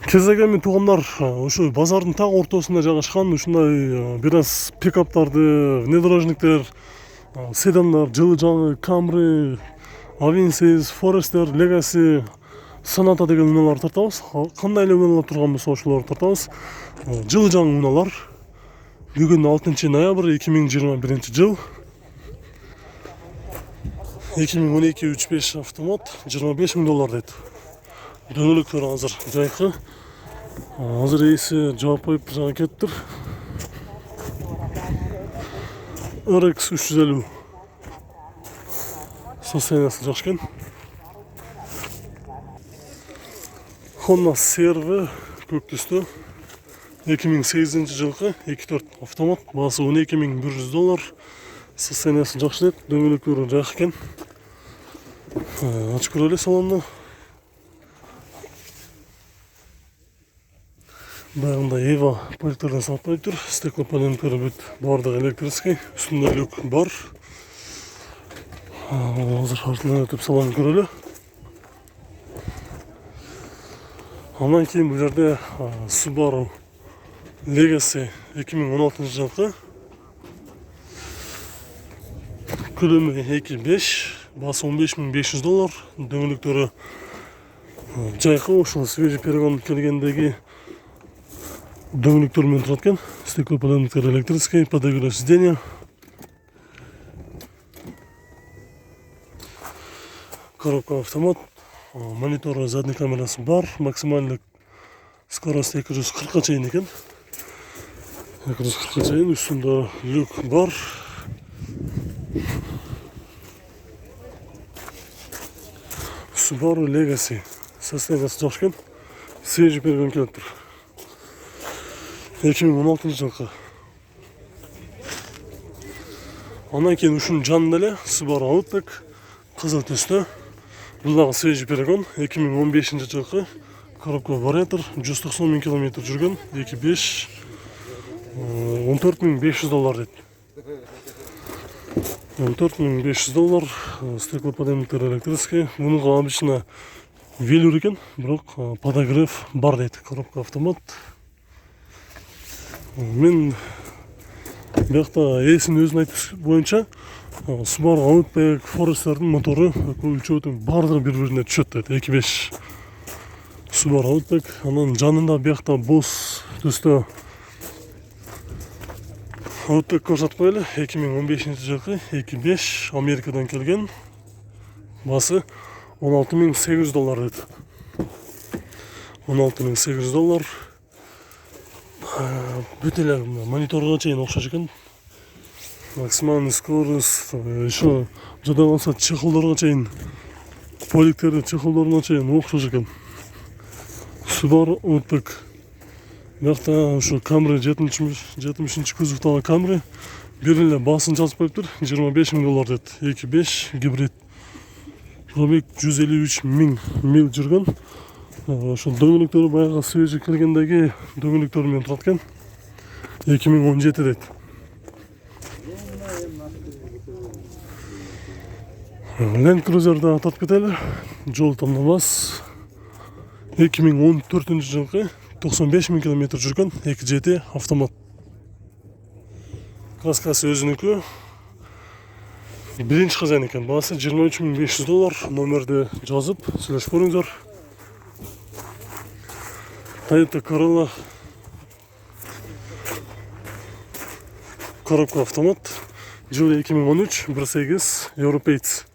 Кезегенмен туғандар, ушу базардын так ортосунда жайгашкан ушундай бир аз пикаптарды, внедорожниктер, седандар, жылы жаңы Camry, Avensis, Forester, Legacy, Sonata деген унааларды тартабыз. Кандай эле унаалар турган болсо ошолорду тартабыз. Жылы жаңы унаалар. Бүгүн 6 ноябрь 2021 жыл. 2012 35 автомат, $25,000 дейт. Дөңгөлөктөр азыр жайкы. Азыр ээси жаап коюп жаңы кетиптир. RX 350. Состояниясы жакшы экен. Honda CR-V көк түстүү. 2008 жылкы 2.4 автомат, баасы $12,100. Состояниясы жакшы дейт, дөңгөлөктөрү жакшы экен. Ачып көрөлү салонду. Баягында Eva поликтерден сатып коюптур. Стеклопанелдери бүт баардыгы электрический, үстүндө люк бар. Азыр артынан өтүп салонду көрөлү. Андан кийин бул жерде Subaru Legacy 2016 жылкы. Көлөмү 2.5, баасы $15,500. Дөңгөлөктөрү жайкы, ошол свежий перегон келгендеги дөңгөлөктөр менен турат экен. Стеклоподъемниктер электрический, подогрев сиденья. Коробка автомат, мониторы, задний камерасы бар, максимальный скорость 240 чейин экен. 240 чейин, үстүндө люк бар. Subaru Legacy. Состояниясы жакшы экен. Свежий перегон келиптир. 2016 жылкы. Андан кийин ушунун жанында эле Subaru Outback кызыл түстө. Бул дагы свежий перегон, 2015 жылкы. Коробка вариатор, 190 000 км жүргөн, 2.5, $14,500 дейт. $14,500. Стеклоподъемниктер электрический. Мунун обычно велюр экен, бирок подогрев бар дейт. Коробка автомат. Мен биякта ээсинин өзүнүн айтышы боюнча Subaru Outback, Forester'дин мотору өлчөтүн баардыгы бири-бирине түшөт дейт. 2.5 Subaru Outback. Анан жанында биякта боз түстө Outback көрсөтүп коелу. 2015 жылкы 2.5 Америкадан келген. Басы $16,800 дейт. $16,800. Бүт эле мониторго чейин окшош экен. Максимальный скорость, еще жада калса чехолдорго чейин, поликтерди чехолдоруна чейин окшош экен. Subaru Outback. Биякта ушу Camry 70 кузовдагы Camry бир эле баасын жазып коюптур. $25,000 дейт. 2.5 гибрид. Пробег 153 000 мил жүргөн. Ошо дөңгөлөктөрү баягы свежий келгендеги дөңгөлөктөр менен турат экен. 2017 дейт. Land Cruiser'да тартып кетели. Жол тандабас. 2014 жылкы 95 000 км жүргөн, 2.7 автомат. Краскасы өзүнүкү. Биринчи хозяин экен. Баасы $23,500. Номерди жазып сүйлөшүп көрүңүздөр. Toyota Corolla. Коробка автомат. Жылы 2013, 1.8 европеец.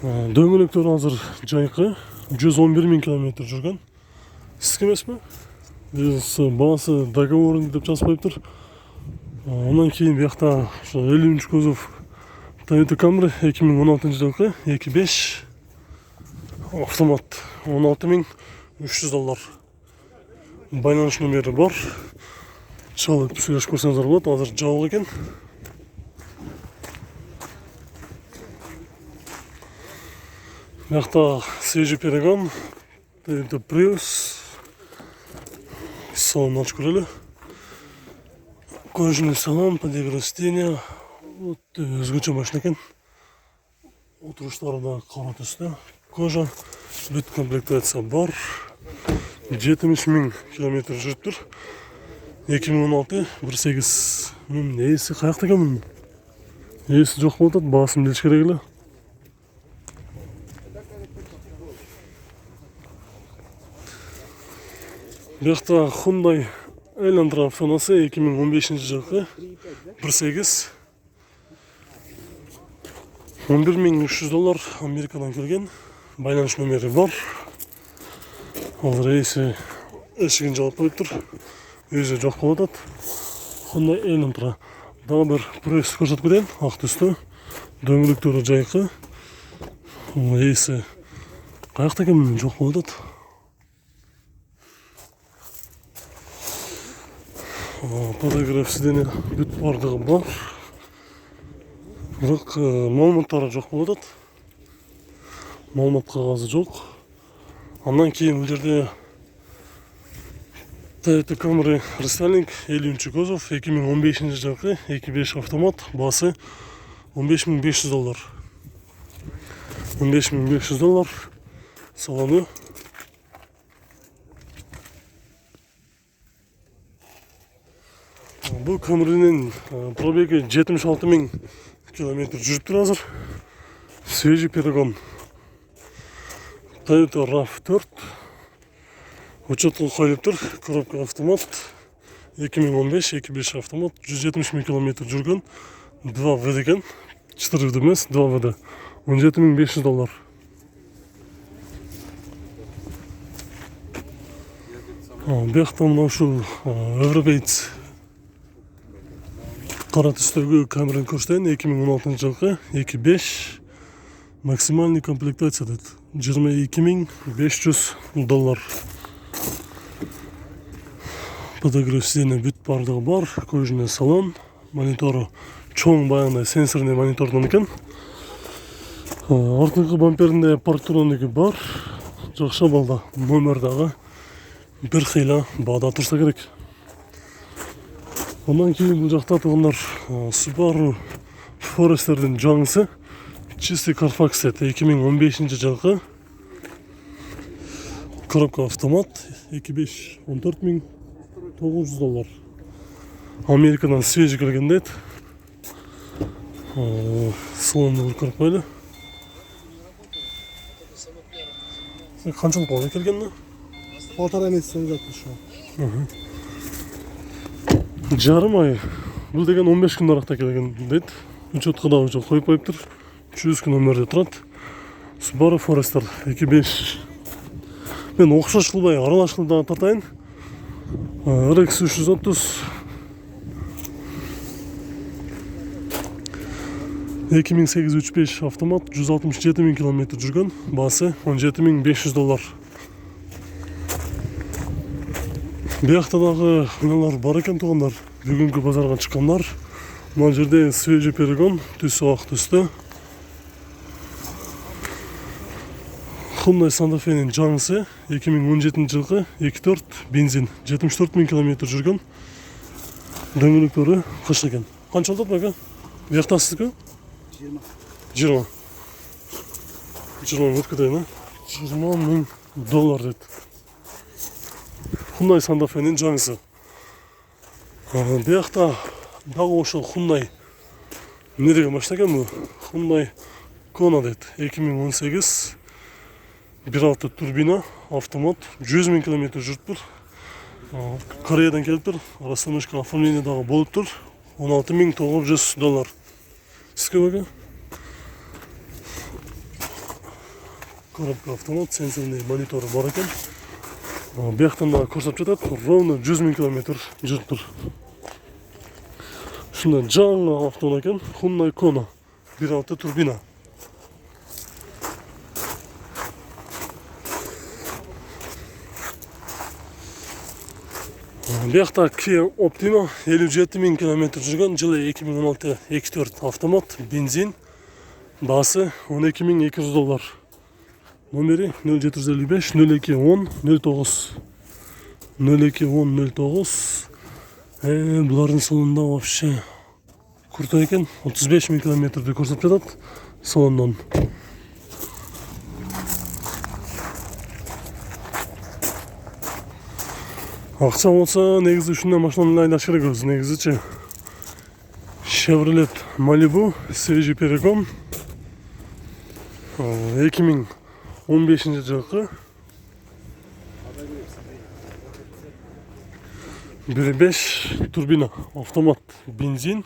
Дөңгөлөктөр азыр жайкы, 111 000 км жүргөн. Сизге эмеспи? Баасы договорун деп жазып коюптур. Андан кийин биякта ошо 50 кузов Toyota Camry 2016 жылкы 2.5 автомат, $16,300. Байланыш номери бар. Чалып сүйлөшүп көрсөңүздөр болот. Азыр жабык экен. Биякта свежий перегон, Toyota Prius. Салон ачып көрөлү. Кожаный салон, подогрев сиденья. Вот өзгөчө машина экен. Oturuşları da kara түсті. Кожа, бүт комплектация бар. 70 000 километр жүріп тұр. 2016 18 несі қаяқта екен мұның? Есі жоқ болып жатады, басым біліш керек елі. Бұяқта Hyundai Elantra автонасы 2015 жылғы 1.8 $11.300 Америкадан келген. Байланыш номері бар. Қазір есі ішігін жауып қойып тұр. Өзі жоқ болып жатады. Hyundai Elantra. Дағы бір пресс көрсетіп кетейін. Ақ түсті. Дөңгелектері жайқы. Есі қаяқта екен жоқ болып жатады. Подогрев сиденья бүт бардығы бар. Бірақ мәліметтері жоқ болып жатады. Мәлімет қағазы жоқ. Андан кейін бұл жерде Toyota Camry рестайлинг 50-ші кузов 2015 жылғы 2.5 автомат, басы $15.500. $15.500 салоны. Бұл Camry'nin пробеги 76 000 километр жүріп тұр азыр. Свежий перегон. Toyota RAV4. Учетқа қойылып тұр. Коробка автомат. 2015 2.5 автомат. 170 000 километр жүрген. 2 вд екен. 4 вд емес, 2 вд. $17.500. Бұяқта мынау шу Европейц қара түстегі Camry'ni көрсетейін. 2016 жылғы 2.5 максимальный комплектация деді. $22.500. Подогрев сиденья бүт бардығы бар. Кожаный салон. Мониторы чоң баяғындай сенсорный монитордан екен. Артыңғы бамперінде парктронигі бар. Жақша балда номердағы бір қила бағда тұрса керек. Ondan кейін бұл жақта тұрғандар Subaru Forester'дің жаңысы чистый Carfax 2015 жылғы коробка автомат 2.5 $14.900. Америкадан свежий келген дейді. Салонды бір көріп қойлы. Қаншалық болды келгенні? 1,5 месяцтен жатты şu an. Жарым ай. Бұл деген 15 күн арақта келген дейді. Учетқа да уже қойып қойып тұр. 300 күн өмірде тұрады. Subaru Forester 2.5. Мен оқшаш қылбай аралаш қылдан тартайын. RX 330 2008 3.5 автомат 167 000 километр жүрген. Басы $17.500. Бұяқтадағы мыналар бар екен туғандар. Бүгінгі базарға шыққандар. Мына жерде свежий перегон, түсі ақ түсті. Hyundai Santa Fe'nin жаңысы 2017 жылғы 2.4 бензин 74 000 километр жүрген. Дөңгелектері қыш екен. Қанша алдады бәке? Бұяқтасыз ке? 20 өткідейін, $20.000 деді. Hyundai Santa Fe'nin жаңысы. Бұяқта дағы ошыл Hyundai не деген машина екен бұл? Hyundai Kona деді. 2018 1.6 турбина, автомат, 100 000 километр жүріп тұр. Кореядан келіп тұр. Расстановка оформлениедағы болып тұр. $16.900. Сізге бәке? Коробка автомат, сенсорный мониторы бар екен. Бұяқтан да көрсетіп жатады. Ровно 100 000 километр жүріп тұр. Шында жаңа автомат екен. Hyundai Kona 1.6 турбина. Бұяқта Kia Optima 57 000 километр жүрген. Жылы 2016 2.4 автомат, бензин. Басы $12.200. Номері 0755 0210 09. 0210 09. Бұлардың салонында вообще круто екен. 35 000 километрді көрсетіп жатады салондан. Акча болса негизи ушундай машинаны айлаш керек өзү негизичи. Chevrolet Malibu свежий перегон 2015 жылкы 1.5 турбина автомат бензин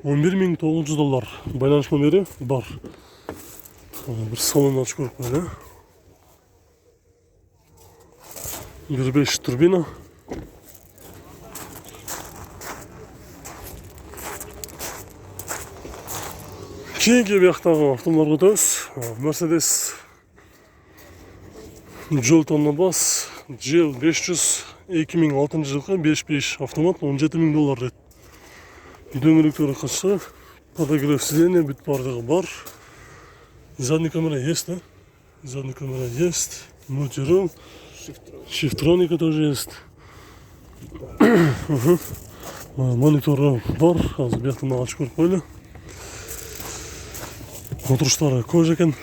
$11.900 байланыш номери бар. Bir salon açık koyup böyle. 1.5 турбина. Keyingi buyaqdagi avtomobillarga o'tamiz. Mercedes Jolton'la bas GL 500 2006 жылкы 5.5 автомат $17.000 рет. Дөңгөлөктөрү качса, подогрев сиденья бүт бардыгы бар. Задняя камера есть, да? Задняя камера есть. Мультируль. Шифтроника тоже есть. Мониторы бар. Азыр бияктан ачып көрүп койлу. Отуруштары көз экен.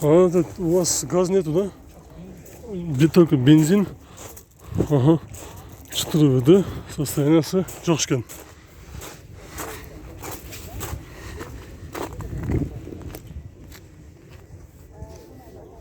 А, у вас газ нету, да? Только бензин. Ага. 4 виды. Состояниясы жок экен.